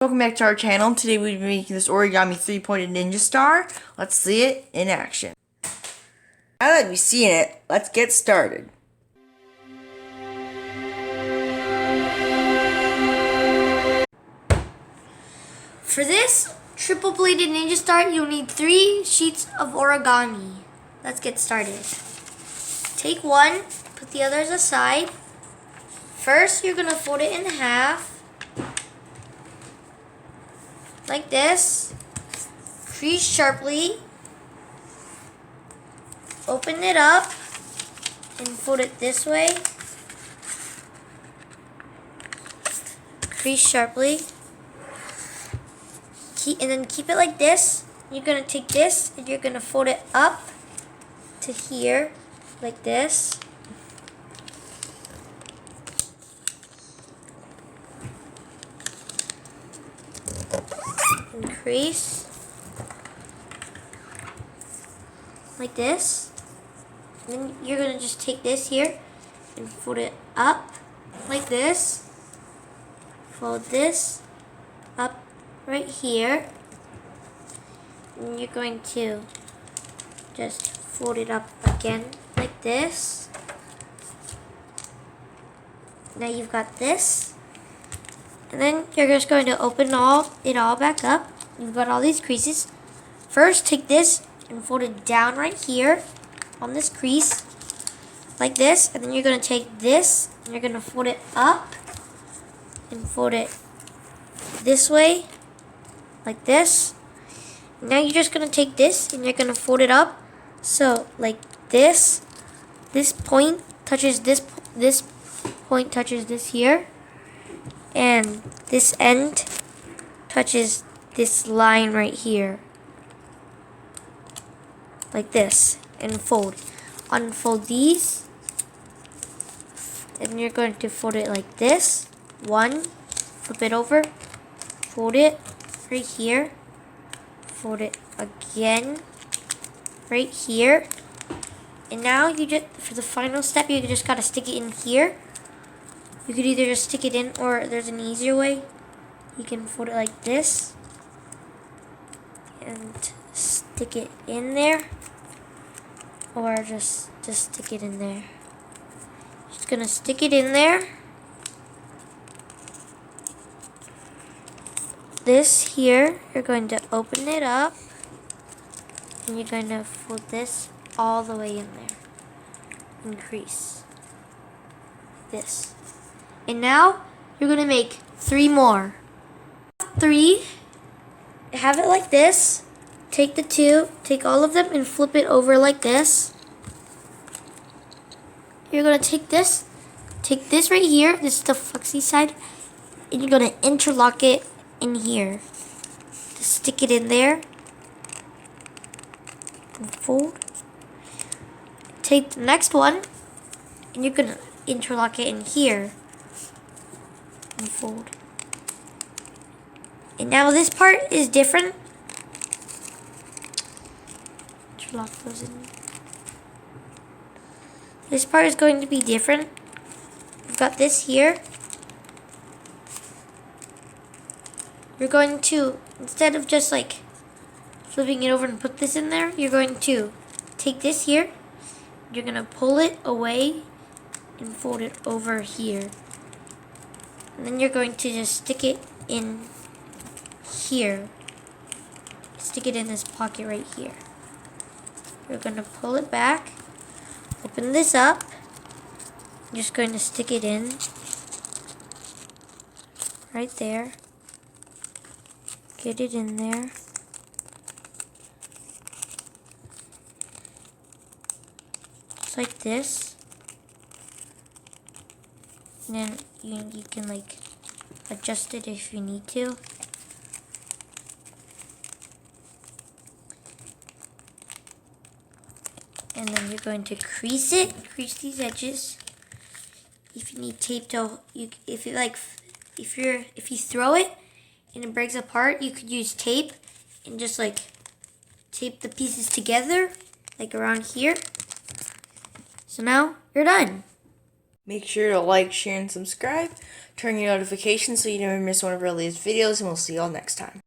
Welcome back to our channel. Today we'll be making this origami 3-pointed ninja star. Let's see it in action. Now that we've seen it, let's get started. For this triple bladed ninja star, you'll need 3 sheets of origami. Let's get started. Take one, put the others aside. First, you're gonna fold it in half. Like this. Crease sharply. Open it up and fold it this way. Crease sharply. And then keep it like this. You're gonna take this and you're gonna fold it up to here, like this. And crease like this. And then you're gonna just take this here and fold it up like this. Fold this up right here. And you're going to just fold it up again like this. Now you've got this. And then you're just going to open it all back up. You've got all these creases. First, take this and fold it down right here on this crease like this. And then you're going to take this and you're going to fold it up and fold it this way like this. Now you're just going to take this and you're going to fold it up. So like this. This point touches this point touches this here. And this end touches this line right here. Like this. And fold. Unfold these. And you're going to fold it like this. One. Flip it over. Fold it right here. Fold it again right here. And now you just, for the final step, you just gotta stick it in here. You could either just stick it in, or there's an easier way. You can fold it like this and stick it in there, or just stick it in there. Just gonna stick it in there. This here, you're going to open it up, and you're going to fold this all the way in there. Increase this. And now you're going to make 3 more. 3, have it like this. Take the 2, take all of them and flip it over like this. You're going to take this right here. This is the flexi side. And you're going to interlock it in here. Just stick it in there. And fold. Take the next one. And you're going to interlock it in here. And fold. And now this part is different. Interlock those in. This part is going to be different. We've got this here. You're going to, instead of just like flipping it over and put this in there, you're going to take this here. You're going to pull it away and fold it over here. And then you're going to just stick it in here. Stick it in this pocket right here. You're going to pull it back. Open this up. I'm just going to stick it in. Right there. Get it in there. Just like this. And then you can like adjust it if you need to. And then you're going to crease it, crease these edges. If you need tape to, if you throw it and it breaks apart, you could use tape and just like tape the pieces together, like around here. So now you're done. Make sure to like, share, and subscribe. Turn your notifications so you never miss one of our latest videos, and we'll see you all next time.